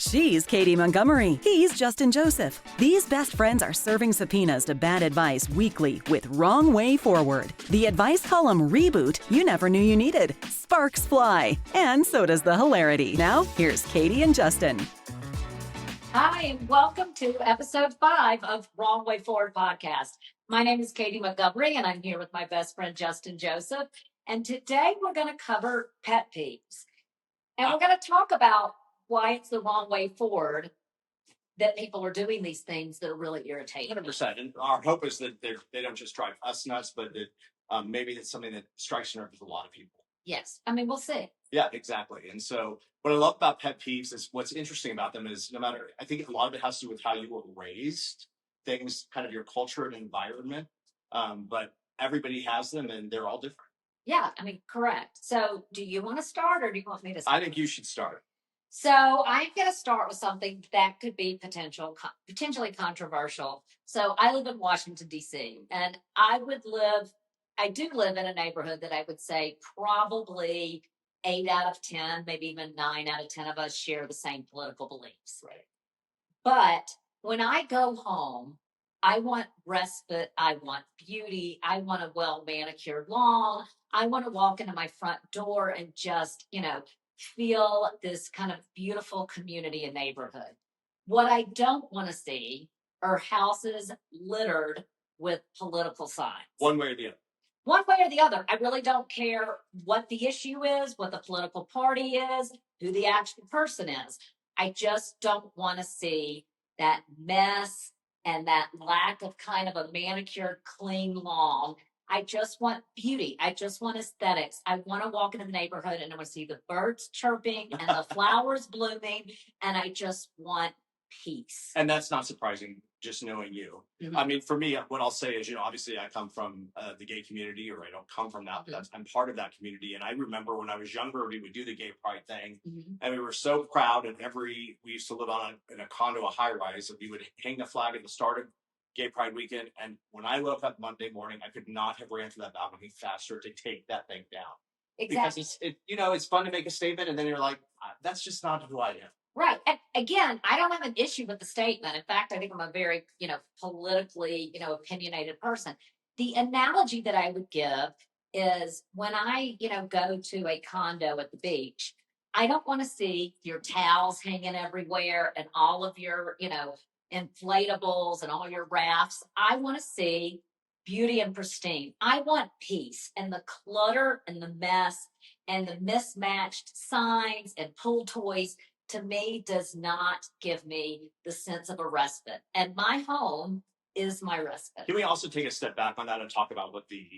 She's Katy Montgomery. He's Justin Joseph. These best friends are serving subpoenas to bad advice weekly with Wrong Way Forward. The advice column reboot you never knew you needed. Sparks fly. And so does the hilarity. Now, here's Katy and Justin. Hi, and welcome to episode 5 of Wrong Way Forward podcast. My name is Katy Montgomery, and I'm here with my best friend, Justin Joseph. And today we're going to cover pet peeves. And we're going to talk about why it's the wrong way forward that people are doing these things that are really irritating. 100%. And our hope is that they don't just drive us nuts, but that maybe it's something that strikes a nerve with a lot of people. Yes. I mean, we'll see. Yeah, exactly. And so what I love about pet peeves is what's interesting about them is I think a lot of it has to do with how you were raised, things, kind of your culture and environment. But everybody has them and they're all different. Yeah, I mean, correct. So do you want to start or do you want me to start? I think you should start. So I'm going to start with something that could be potentially controversial. So I live in Washington, D.C., and I do live in a neighborhood that I would say probably 8 out of 10, maybe even 9 out of 10 of us share the same political beliefs. Right. But when I go home, I want respite. I want beauty. I want a well-manicured lawn. I want to walk into my front door and just, feel this kind of beautiful community and neighborhood. What I don't want to see are houses littered with political signs. One way or the other. One way or the other. I really don't care what the issue is, what the political party is, who the actual person is. I just don't want to see that mess and that lack of kind of a manicured, clean lawn. I just want beauty. I just want aesthetics. I want to walk into the neighborhood and I want to see the birds chirping and the flowers blooming. And I just want peace. And that's not surprising, just knowing you. Mm-hmm. I mean, for me, what I'll say is, obviously I come from the gay community, or I don't come from that, but I'm part of that community. And I remember when I was younger, we would do the gay pride thing. Mm-hmm. And we were so proud. And we used to live in a condo, a high rise, that we would hang the flag at the start of Gay Pride weekend. And when I woke up Monday morning, I could not have ran to that balcony faster to take that thing down. Exactly. Because it's fun to make a statement. And then you're like, that's just not who I am. Right. And again, I don't have an issue with the statement. In fact, I think I'm a very, politically, opinionated person. The analogy that I would give is when I, go to a condo at the beach, I don't want to see your towels hanging everywhere and all of your, inflatables and all your rafts. I want to see beauty and pristine. I want peace, and the clutter and the mess and the mismatched signs and pool toys to me does not give me the sense of a respite. And my home is my respite. Can we also take a step back on that and talk about what the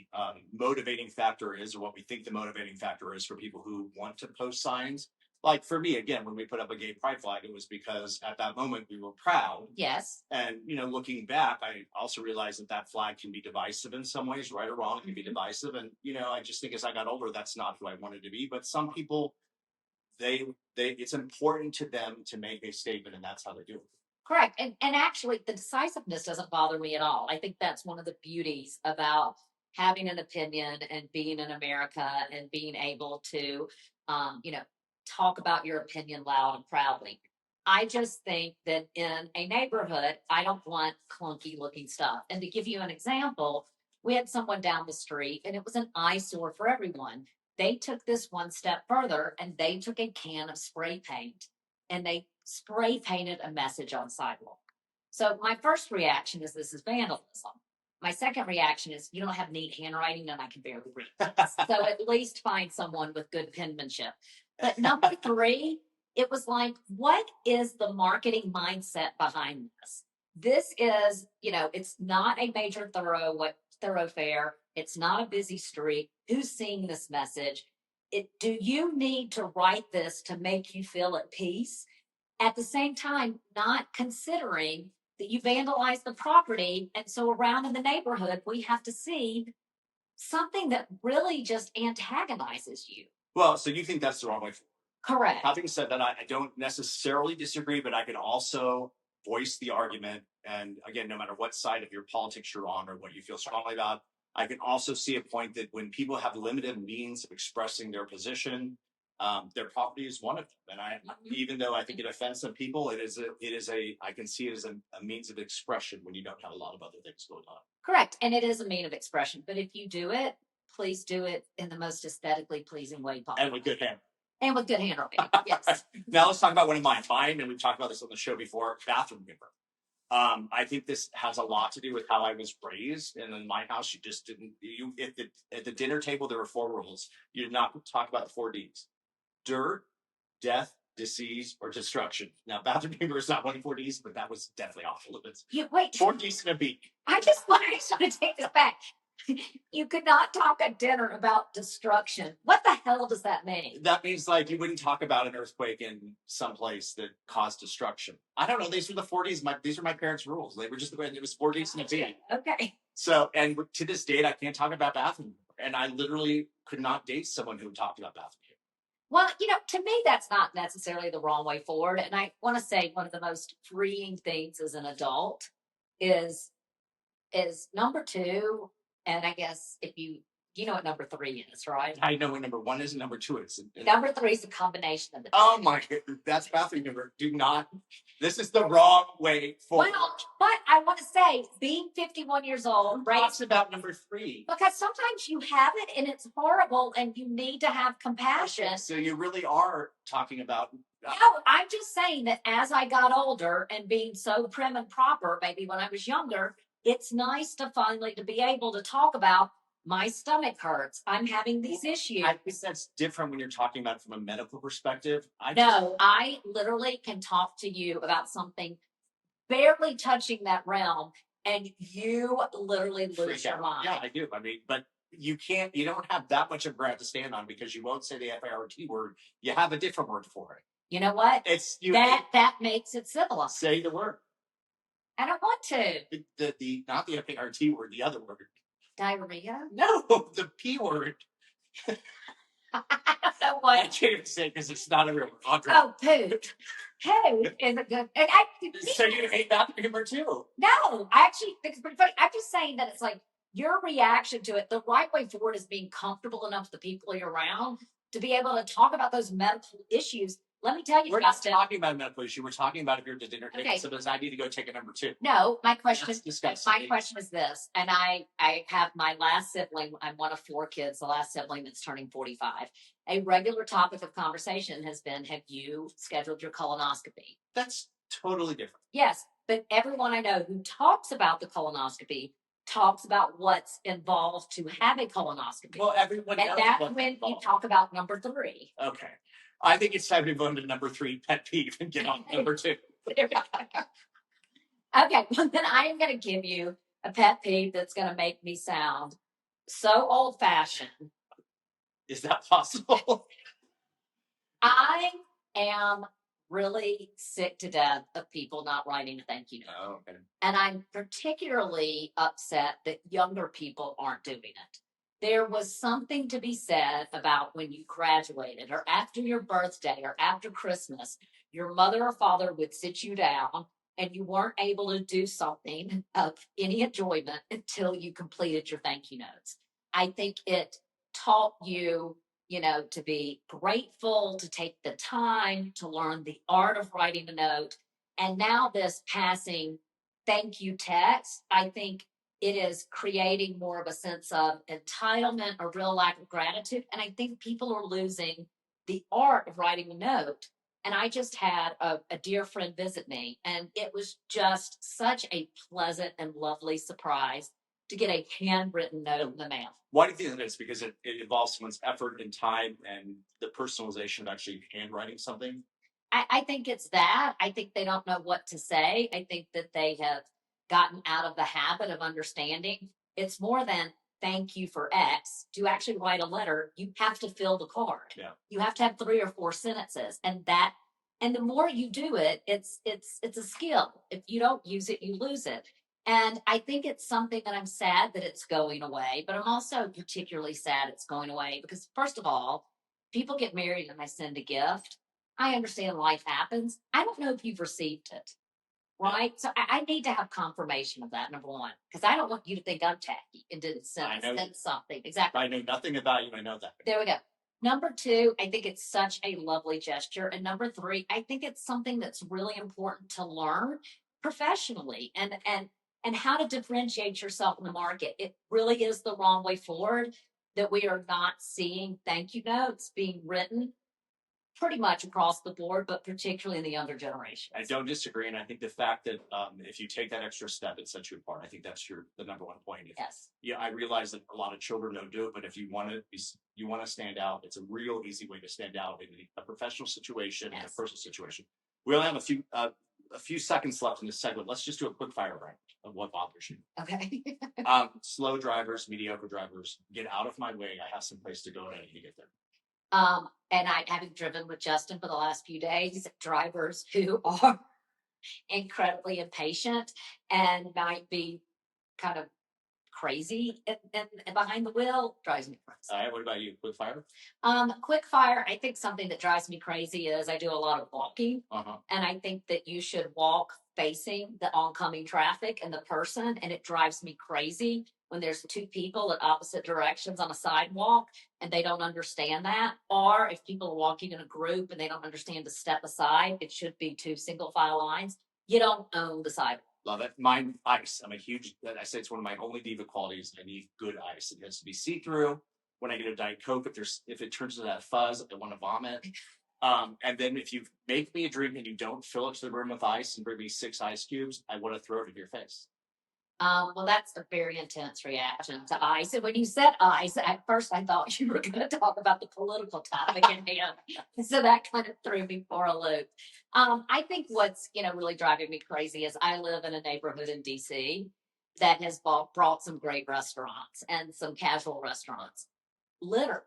motivating factor is, or what we think the motivating factor is for people who want to post signs? Like for me, again, when we put up a gay pride flag, it was because at that moment we were proud. Yes. And, looking back, I also realized that flag can be divisive in some ways, right or wrong, it can be divisive. And, I just think as I got older, that's not who I wanted to be. But some people, it's important to them to make a statement, and that's how they do it. Correct. And actually, the decisiveness doesn't bother me at all. I think that's one of the beauties about having an opinion and being in America and being able to, talk about your opinion loud and proudly. I just think that in a neighborhood, I don't want clunky looking stuff. And to give you an example, we had someone down the street and it was an eyesore for everyone. They took this one step further and they took a can of spray paint and they spray painted a message on sidewalk. So my first reaction is this is vandalism. My second reaction is you don't have neat handwriting and I can barely read. So at least find someone with good penmanship. But number 3, it was like, what is the marketing mindset behind this? This is, it's not a major thoroughfare. It's not a busy street. Who's seeing this message? Do you need to write this to make you feel at peace? At the same time, not considering that you vandalized the property. And so around in the neighborhood, we have to see something that really just antagonizes you. Well, so you think that's the wrong way forward? Correct. Having said that, I don't necessarily disagree, but I can also voice the argument. And again, no matter what side of your politics you're on or what you feel strongly about, I can also see a point that when people have limited means of expressing their position, Their property is one of them. And even though I think it offends some people, I can see it as a means of expression when you don't have a lot of other things going on. Correct. And it is a mean of expression. But if you do it, please do it in the most aesthetically pleasing way possible. And with good handwriting. And with good handwriting, yes. Now let's talk about one of mine. And we've talked about this on the show before, bathroom humor. I think this has a lot to do with how I was raised. And in my house, you just didn't, at the dinner table, there were 4 rules. You did not talk about the 4 Ds. Dirt, death, disease, or destruction. Now, bathroom humor is not one of 4 Ds, but that was definitely off limits. Wait. 4 Ds in a beat. I just want to take this back. You could not talk at dinner about destruction. What the hell does that mean? That means like you wouldn't talk about an earthquake in some place that caused destruction. I don't know. These were the 4 Ds. These are my parents' rules. They were just the way it was 4 Ds in a beat. Okay. So, and to this date, I can't talk about bathroom. And I literally could not date someone who talked about bathroom. Well, to me, that's not necessarily the wrong way forward. And I want to say one of the most freeing things as an adult is number 2. And I guess if you know what number 3 is, right? I know what number 1 is and number 2 is. Number 3 is a combination of the two. Oh my God, that's bathroom humor. This is the wrong way forward. Well, but I want to say, being 51 years old, right? Talks about number 3. Because sometimes you have it and it's horrible and you need to have compassion. Okay, so you really are talking about. No, I'm just saying that as I got older and being so prim and proper, maybe when I was younger, it's nice to finally to be able to talk about my stomach hurts. I'm having these issues. I think that's different when you're talking about it from a medical perspective. I literally can talk to you about something barely touching that realm, and you literally lose your mind. Yeah, I do. I mean, but you don't have that much of ground to stand on because you won't say the FART word. You have a different word for it. You know what? That makes it civilized. Say the word. I don't want to. Not the FART word, the other word. Diarrhea? No, the P word. I don't know what. I can't even say because it's not a real word. Oh, poop. Poop is a good. So you hate bathroom humor too? No, I actually think it's pretty funny. I'm just saying that it's like your reaction to it. The right way forward is being comfortable enough with the people you're around to be able to talk about those medical issues. Let me tell you, we're not talking about a medical issue. We're talking about if you're at the dinner table. Okay. So does I need to go take a number 2? No, my question is this, and I have my last sibling. I'm one of 4 kids. The last sibling that's turning 45. A regular topic of conversation has been: have you scheduled your colonoscopy? That's totally different. Yes, but everyone I know who talks about the colonoscopy talks about what's involved to have a colonoscopy. Well, everyone knows. And that's when you talk about number 3. Okay. I think it's time to move on to number 3, pet peeve, and get on number 2. Okay, well then I am going to give you a pet peeve that's going to make me sound so old-fashioned. Is that possible? I am really sick to death of people not writing a thank you note. Oh, okay. And I'm particularly upset that younger people aren't doing it. There was something to be said about when you graduated or after your birthday or after Christmas, your mother or father would sit you down and you weren't able to do something of any enjoyment until you completed your thank you notes. I think it taught you, to be grateful, to take the time to learn the art of writing a note. And now this passing thank you text, I think it is creating more of a sense of entitlement, a real lack of gratitude. And I think people are losing the art of writing a note. And I just had a dear friend visit me, and it was just such a pleasant and lovely surprise to get a handwritten note in the mail. Why do you think that is? Because it involves someone's effort and time and the personalization of actually handwriting something? I think it's that. I think they don't know what to say. I think that they have gotten out of the habit of understanding. It's more than thank you for X. To actually write a letter, you have to fill the card. Yeah. You have to have 3 or 4 sentences. And the more you do it, it's a skill. If you don't use it, you lose it. And I think it's something that I'm sad that it's going away, but I'm also particularly sad it's going away because, first of all, people get married and I send a gift. I understand life happens. I don't know if you've received it, right? So I need to have confirmation of that, number 1, because I don't want you to think I'm tacky and didn't send something. Exactly. I know nothing about you. I know that. There we go. Number two, I think it's such a lovely gesture. And number three, I think it's something that's really important to learn professionally and how to differentiate yourself in the market. It really is the wrong way forward that we are not seeing thank you notes being written pretty much across the board, but particularly in the younger generation. I don't disagree, and I think the fact that if you take that extra step, it sets you apart. I think that's the number one point. Yes. Yeah, I realize that a lot of children don't do it, but if you want to stand out, it's a real easy way to stand out in a professional situation and a personal situation. We only have a few seconds left in this segment. Let's just do a quick fire round of what bothers you. Okay. Slow drivers, mediocre drivers, get out of my way. I have some place to go and I need to get there. And I, having driven with Justin for the last few days, drivers who are incredibly impatient and might be kind of crazy and behind the wheel drives me crazy. All right, what about you? Quick fire? Quick fire. I think something that drives me crazy is I do a lot of walking, and I think that you should walk facing the oncoming traffic and the person, and it drives me crazy when there's two people at opposite directions on a sidewalk and they don't understand that, or if people are walking in a group and they don't understand to step aside, it should be two single file lines. You don't own the sidewalk. Love it. Mine, ice. I say it's one of my only diva qualities. I need good ice. It has to be see-through. When I get a Diet Coke, if it turns into that fuzz, I want to vomit. And then if you make me a drink and you don't fill it to the brim with ice and bring me 6 ice cubes, I want to throw it in your face. Well, that's a very intense reaction to ice. And when you said ice, at first I thought you were going to talk about the political topic in hand. So that kind of threw me for a loop. I think what's, really driving me crazy is I live in a neighborhood in DC that has brought some great restaurants and some casual restaurants. Litter.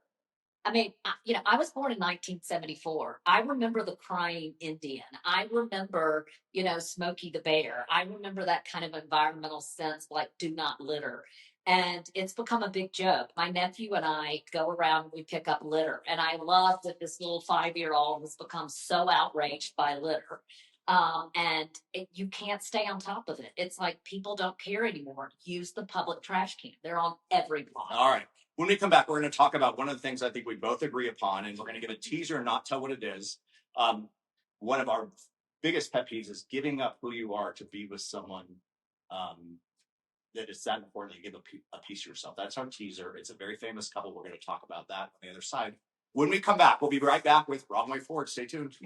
I mean, I was born in 1974. I remember the crying Indian. I remember, Smokey the Bear. I remember that kind of environmental sense, like do not litter. And it's become a big joke. My nephew and I go around and we pick up litter. And I love that this little 5-year-old has become so outraged by litter. You can't stay on top of it. It's like people don't care anymore. Use the public trash can. They're on every block. All right. When we come back, we're going to talk about one of the things I think we both agree upon, and we're going to give a teaser and not tell what it is. One of our biggest pet peeves is giving up who you are to be with someone that is that important to give a piece of yourself. That's our teaser. It's a very famous couple. We're going to talk about that on the other side. When we come back, we'll be right back with Wrong Way Forward. Stay tuned.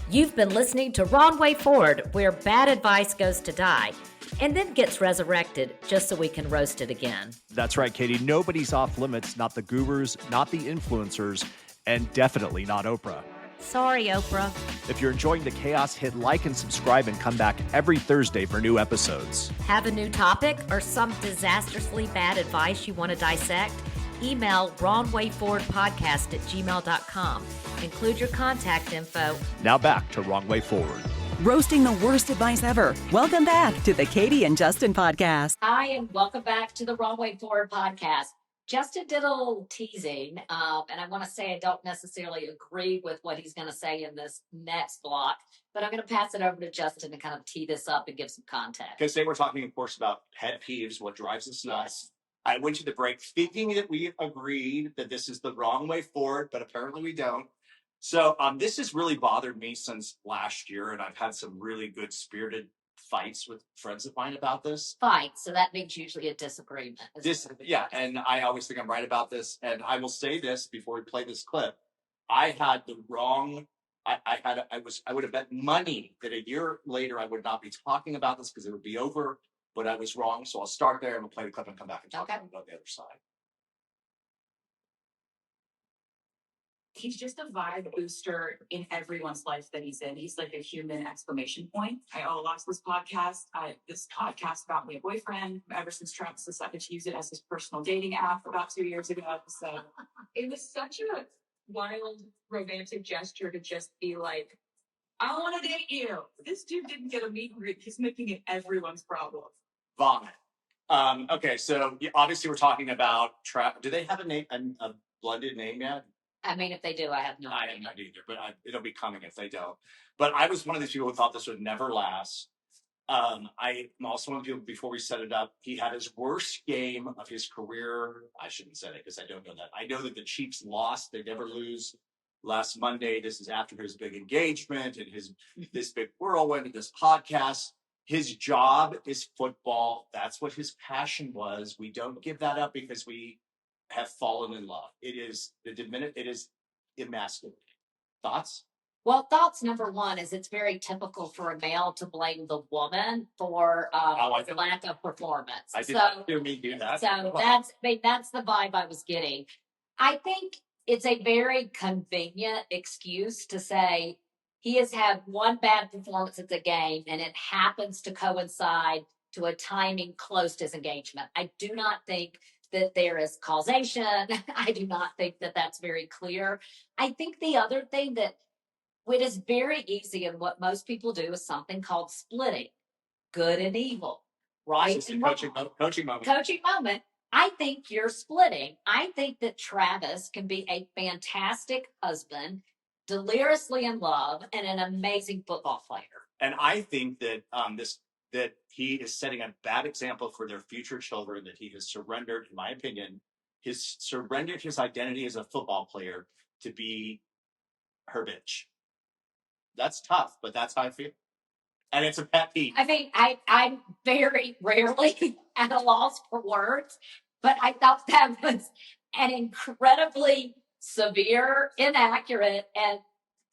You've been listening to Wrong Way Forward, where bad advice goes to die and then gets resurrected just so we can roast it again. That's right, Katy. Nobody's off limits, not the gurus, not the influencers, and definitely not Oprah. Sorry, Oprah. If you're enjoying the chaos, hit like and subscribe and come back every Thursday for new episodes. Have a new topic or some disastrously bad advice you want to dissect? Email wrongwayforwardpodcast@gmail.com. Include your contact info. Now back to Wrong Way Forward. Roasting the worst advice ever. Welcome back to the Katy and Justin podcast. Hi, and welcome back to the Wrong Way Forward podcast. Justin did a little teasing, and I want to say I don't necessarily agree with what he's going to say in this next block, but I'm going to pass it over to Justin to kind of tee this up and give some context. Okay, today we're talking, of course, about pet peeves, what drives us nuts. I went to the break thinking that we agreed that this is the wrong way forward, but apparently we don't. So this has really bothered me since last year, and I've had some really good spirited fights with friends of mine about this. Fight, so that means usually a disagreement. And I always think I'm right about this. And I will say this before we play this clip: I had the wrong. I would have bet money that a year later I would not be talking about this because it would be over. But I was wrong, so I'll start there and we'll play the clip and come back and talk about the other side. He's just a vibe booster in everyone's life that he's in. He's like a human exclamation point. I lost this podcast. This podcast got me a boyfriend ever since Travis decided to use it as his personal dating app about 2 years ago. So it was such a wild romantic gesture to just be like, I want to date you. This dude didn't get a meet and greet. He's making it everyone's problem. Vomit. Okay, so obviously we're talking about do they have a name, a blended name yet? I mean, if they do, I have no idea. I don't either, but it'll be coming if they don't. But I was one of these people who thought this would never last. I'm also one of the people, before we set it up, he had his worst game of his career. I shouldn't say it because I don't know that. I know that the Chiefs lost. They never lose. Last Monday, this is after his big engagement and this big whirlwind of this podcast. His job is football. That's what his passion was. We don't give that up because we have fallen in love. It is emasculating. Thoughts? Well, thoughts number one is it's very typical for a male to blame the woman for lack of performance. I did not hear me do that. So that's the vibe I was getting. I think it's a very convenient excuse to say he has had one bad performance at the game and it happens to coincide to a timing close to his engagement. I do not think that there is causation. I do not think that that's very clear. I think the other thing that it is very easy, and what most people do is something called splitting good and evil, right? It's just a coaching moment. Coaching moment. I think you're splitting. I think that Travis can be a fantastic husband, deliriously in love, and an amazing football player. And I think that that he is setting a bad example for their future children, that he has surrendered, in my opinion, his identity as a football player to be her bitch. That's tough, but that's how I feel. And it's a pet peeve. I mean, I'm very rarely at a loss for words, but I thought that was an incredibly severe, inaccurate, and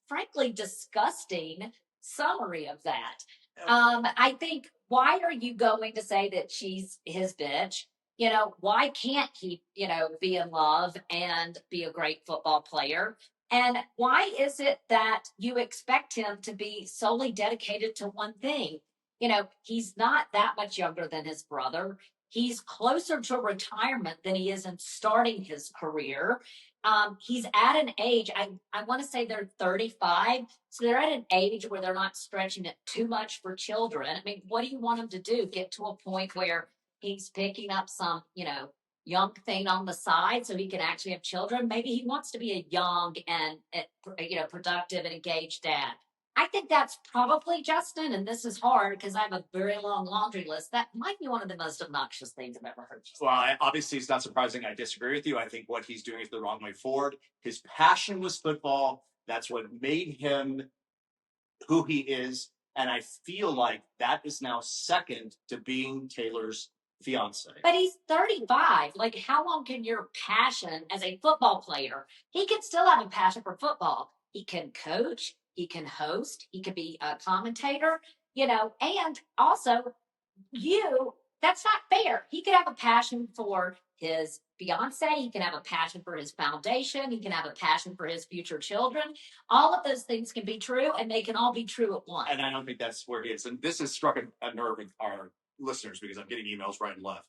frankly disgusting summary of that. I think, why are you going to say that she's his bitch? You know, why can't he, be in love and be a great football player? And why is it that you expect him to be solely dedicated to one thing? He's not that much younger than his brother. He's closer to retirement than he is in starting his career. He's at an age, I want to say they're 35. So they're at an age where they're not stretching it too much for children. I mean, what do you want him to do? Get to a point where he's picking up some, young thing on the side so he can actually have children. Maybe he wants to be a young and, productive and engaged dad. I think that's probably, Justin, and this is hard because I have a very long laundry list. That might be one of the most obnoxious things I've ever heard. Well, obviously, it's not surprising. I disagree with you. I think what he's doing is the wrong way forward. His passion was football. That's what made him who he is. And I feel like that is now second to being Taylor's fiance. But he's 35. Like, how long can your passion as a football player? He can still have a passion for football. He can coach, he can host, he can be a commentator, and also that's not fair. He could have a passion for his fiance, he can have a passion for his foundation, he can have a passion for his future children. All of those things can be true, and they can all be true at once. And I don't think that's where he is. And this has struck a nerve with our listeners because I'm getting emails right and left.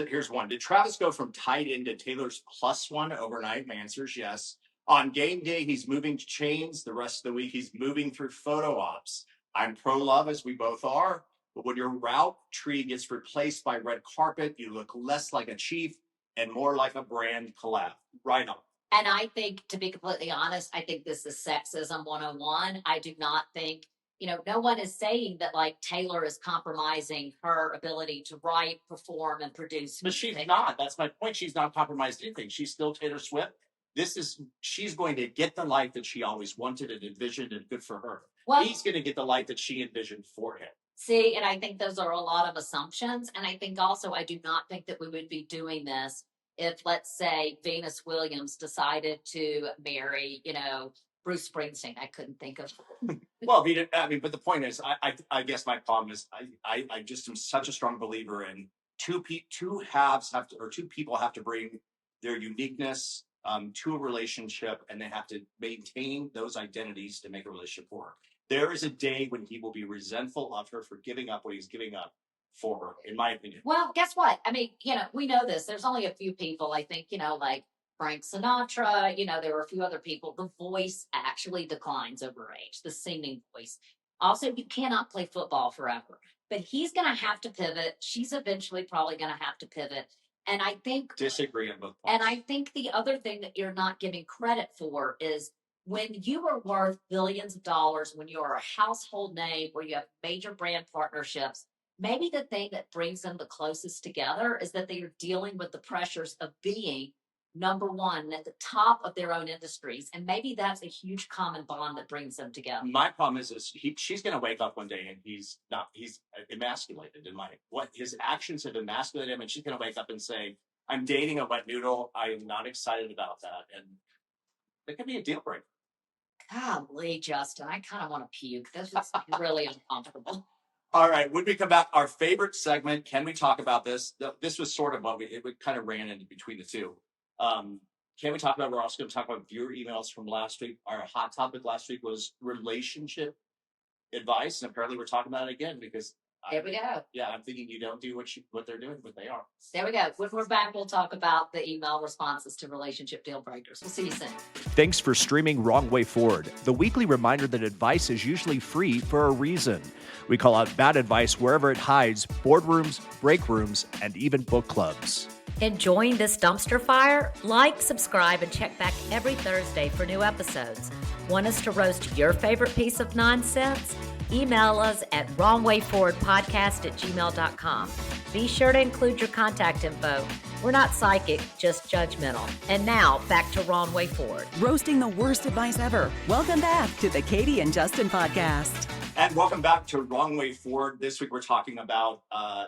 Here's one. Did Travis go from tight end to Taylor's +1 overnight? My answer is yes. On game day, he's moving to chains. The rest of the week, he's moving through photo ops. I'm pro-love, as we both are. But when your route tree gets replaced by red carpet, you look less like a chief and more like a brand collab. Right on. And I think, to be completely honest, I think this is sexism 101. I do not think, no one is saying that like Taylor is compromising her ability to write, perform, and produce. But she's not. That's my point. She's not compromised anything. She's still Taylor Swift. She's going to get the life that she always wanted and envisioned, and good for her. Well, he's going to get the life that she envisioned for him. See, and I think those are a lot of assumptions. And I think also, I do not think that we would be doing this if, let's say, Venus Williams decided to marry, Bruce Springsteen. I couldn't think of. Well, but the point is, I guess my problem is, I just am such a strong believer in two people have to bring their uniqueness to a relationship, and they have to maintain those identities to make a relationship work. There is a day when he will be resentful of her for giving up what he's giving up for her, in my opinion. Well, guess what? I mean, we know this. There's only a few people, I think, like Frank Sinatra, there were a few other people. The voice actually declines over age, the singing voice. Also, you cannot play football forever. But he's going to have to pivot. She's eventually probably going to have to pivot. And I think... Disagree on both points. And I think the other thing that you're not giving credit for is when you are worth billions of dollars, when you are a household name, where you have major brand partnerships, maybe the thing that brings them the closest together is that they are dealing with the pressures of being number one at the top of their own industries. And maybe that's a huge common bond that brings them together. My problem is she's going to wake up one day and he's emasculated in what his actions have emasculated him. And she's going to wake up and say, I'm dating a wet noodle. I am not excited about that. And it could be a deal breaker. Golly, Justin, I kind of want to puke. This is really uncomfortable. All right, when we come back, our favorite segment, can we talk about this? This was sort of what it kind of ran in between the two. Can we talk about, we're also going to talk about viewer emails from last week. Our hot topic last week was relationship advice. And apparently we're talking about it again because there we go. Yeah, I'm thinking you don't do what they're doing, but they are. There we go. When we're back, we'll talk about the email responses to relationship deal breakers. We'll see you soon. Thanks for streaming Wrong Way Forward, the weekly reminder that advice is usually free for a reason. We call out bad advice wherever it hides: boardrooms, break rooms, and even book clubs. Enjoying this dumpster fire? Like, subscribe, and check back every Thursday for new episodes. Want us to roast your favorite piece of nonsense? Email us at wrongwayforwardpodcast@gmail.com. Be sure to include your contact info. We're not psychic, just judgmental. And now, back to Wrong Way Forward. Roasting the worst advice ever. Welcome back to the Katy and Justin podcast. And welcome back to Wrong Way Forward. This week we're talking about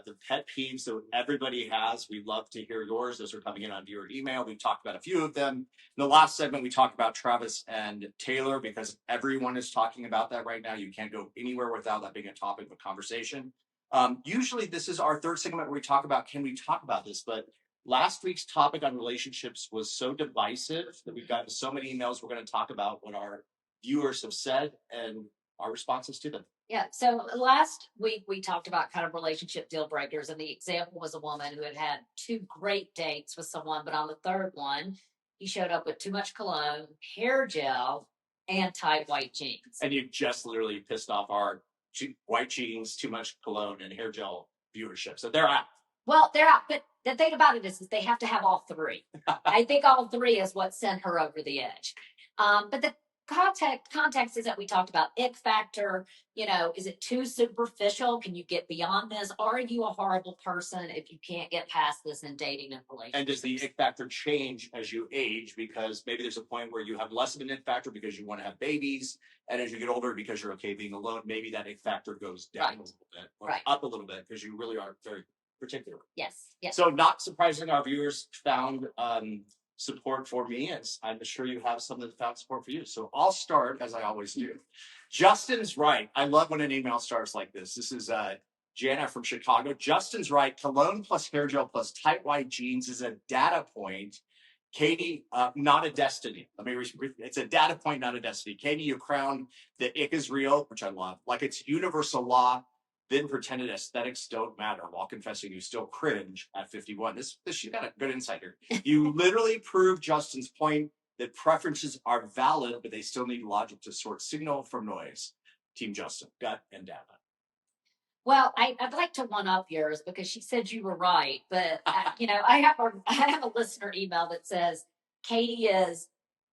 the pet peeves that everybody has. We'd love to hear yours. Those are coming in on viewer email. We've talked about a few of them. In the last segment, we talked about Travis and Taylor because everyone is talking about that right now. You can't go anywhere without that being a topic of conversation. Usually this is our third segment where we talk about, can we talk about this? But last week's topic on relationships was so divisive that we've gotten so many emails. We're going to talk about what our viewers have said and our responses to them. Yeah. So last week we talked about kind of relationship deal breakers, and the example was a woman who had 2 great dates with someone, but on the third one, he showed up with too much cologne, hair gel, and tight white jeans. And you just literally pissed off our white jeans, too much cologne, and hair gel viewership. So they're out. Well, they're out. But the thing about it is they have to have all 3. I think all 3 is what sent her over the edge. But the context is that we talked about ick factor. Is it too superficial? Can you get beyond this? Are you a horrible person if you can't get past this in dating and relationships? And does the ick factor change as you age? Because maybe there's a point where you have less of an ick factor because you want to have babies. And as you get older, because you're okay being alone, maybe that ick factor goes down a little bit or up a little bit because you really are very particular. Yes. So not surprising, our viewers found support for me, and I'm sure you have some that found support for you. So I'll start as I always do. Justin's right. I love when an email starts like this. This is Jana from Chicago. Justin's right. Cologne plus hair gel plus tight white jeans is a data point. Katy, not a destiny. It's a data point, not a destiny. Katy, you crowned the ick is real, which I love. Like it's universal law. Then pretended aesthetics don't matter while confessing you still cringe at 51. This you got a good insight here. You literally proved Justin's point that preferences are valid, but they still need logic to sort signal from noise. Team Justin, gut and data. Well, I'd like to one up yours because she said you were right, but I have a listener email that says Katy is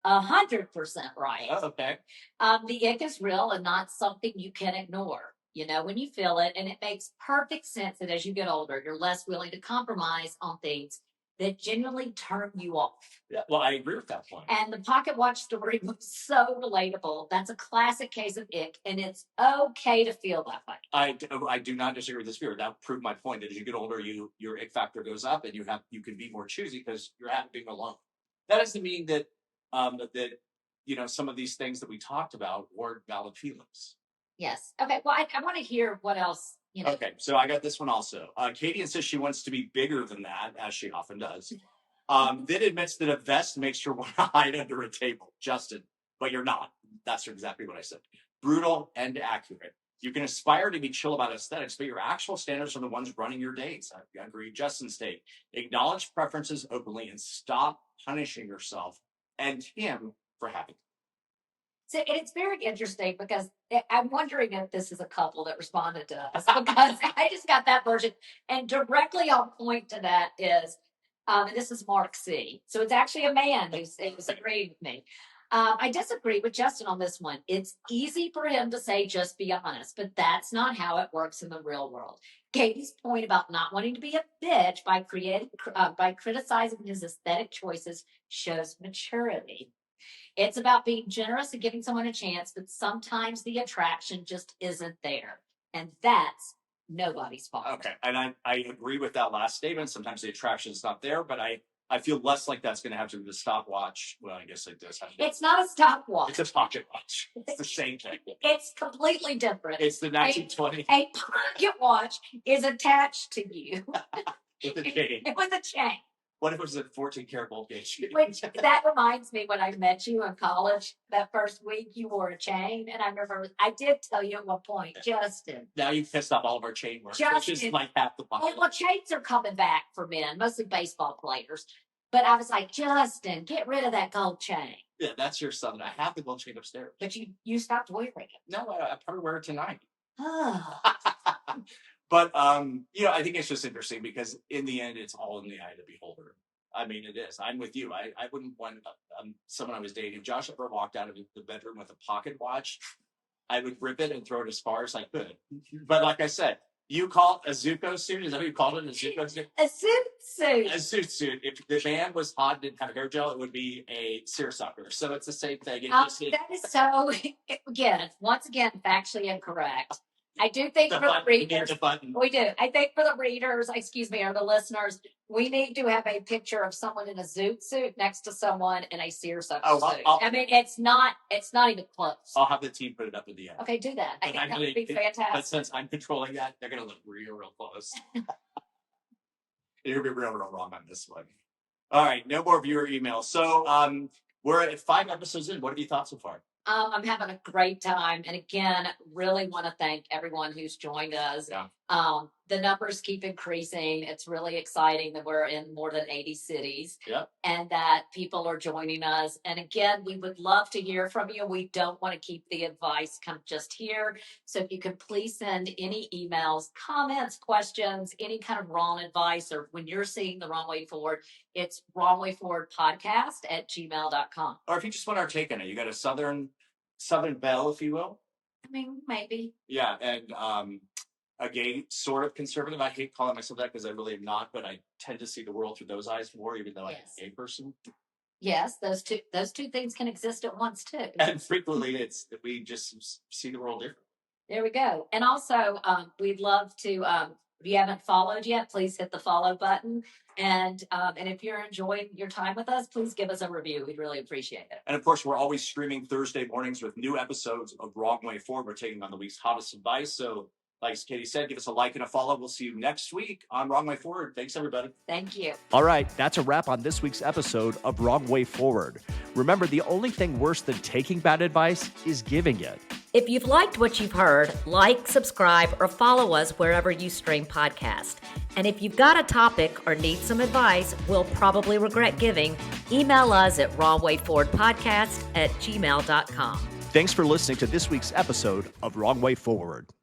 100% right. Oh, okay. The ick is real and not something you can ignore. When you feel it, and it makes perfect sense that as you get older, you're less willing to compromise on things that genuinely turn you off. Yeah, well, I agree with that point. And the pocket watch story was so relatable. That's a classic case of ick, and it's okay to feel that way. I do not disagree with this viewer. That proved my point that as you get older, your ick factor goes up, and you can be more choosy because you're happy being alone. That doesn't mean that some of these things that we talked about weren't valid feelings. Yes. Okay. Well, I want to hear what else. Okay, so I got this one also. Katy insists she wants to be bigger than that, as she often does. Then admits that a vest makes her want to hide under a table. Justin, but you're not. That's exactly what I said. Brutal and accurate. You can aspire to be chill about aesthetics, but your actual standards are the ones running your dates. I agree. Justin's take. Acknowledge preferences openly and stop punishing yourself and him for having. So it's very interesting because I'm wondering if this is a couple that responded to us because I just got that version. And directly on point to that is, and this is Mark C. So it's actually a man who's agreeing with me. I disagree with Justin on this one. It's easy for him to say, just be honest, but that's not how it works in the real world. Katy's point about not wanting to be a bitch by criticizing his aesthetic choices shows maturity. It's about being generous and giving someone a chance, but sometimes the attraction just isn't there. And that's nobody's fault. Okay. And I agree with that last statement. Sometimes the attraction is not there, but I feel less like that's going to have to be the stopwatch. Well, I guess it does have to be. It's not a stopwatch. It's a pocket watch. It's the same thing. It's completely different. It's the 1920. A pocket watch is attached to you. With a chain. With a chain. What if it was a 14-karat gold gauge? Which that reminds me, when I met you in college that first week, you wore a chain, and I remember I did tell you at one point, Justin. Now you've pissed off all of our chain work, which is like half the pocket. Well, chains are coming back for men, mostly baseball players. But I was like, Justin, get rid of that gold chain. Yeah, that's your son. I have the gold chain upstairs. But you stopped wearing it. No, I probably wear it tonight. Oh. But I think it's just interesting because in the end, it's all in the eye of the beholder. I mean, it is. I'm with you. I wouldn't want someone I was dating. Josh ever walked out of the bedroom with a pocket watch, I would rip it and throw it as far as I could. But like I said, you call it a Zuko suit? Is that what you called it? A Zuko suit? A suit suit. A suit. If the man was hot and didn't have hair gel, it would be a seersucker. So it's the same thing. That is so, once again, factually incorrect. I do think for the readers, we do. I think for the readers, or the listeners, we need to have a picture of someone in a zoot suit next to someone in a seersucker suit. I mean, it's not even close. I'll have the team put it up at the end. Okay, do that. I think that would be fantastic. But since I'm controlling that, they're going to look real close. You're going to be real wrong on this one. All right, no more viewer emails. So we're at 5 episodes in. What have you thought so far? I'm having a great time. And again, really want to thank everyone who's joined us. Yeah. The numbers keep increasing. It's really exciting that we're in more than 80 cities. Yep. And that people are joining us. And again, we would love to hear from you. We don't want to keep the advice kind of just here. So if you can please send any emails, comments, questions, any kind of wrong advice, or when you're seeing the wrong way forward, it's wrongwayforwardpodcast@gmail.com. Or if you just want our take on it, you got a Southern belle, if you will. I mean, maybe. Yeah, and a gay sort of conservative. I hate calling myself that because I really am not, but I tend to see the world through those eyes more, even though I'm a gay person. Yes, those two things can exist at once too. And frequently, it's that we just see the world different. There we go. And also, we'd love to. If you haven't followed yet, please hit the follow button. And if you're enjoying your time with us, please give us a review. We'd really appreciate it. And of course, we're always streaming Thursday mornings with new episodes of Wrong Way Forward. We're taking on the week's hottest advice. So, like Katy said, give us a like and a follow. We'll see you next week on Wrong Way Forward. Thanks, everybody. Thank you. All right, that's a wrap on this week's episode of Wrong Way Forward. Remember, the only thing worse than taking bad advice is giving it. If you've liked what you've heard, like, subscribe, or follow us wherever you stream podcasts. And if you've got a topic or need some advice we'll probably regret giving, email us at wrongwayforwardpodcast@gmail.com. Thanks for listening to this week's episode of Wrong Way Forward.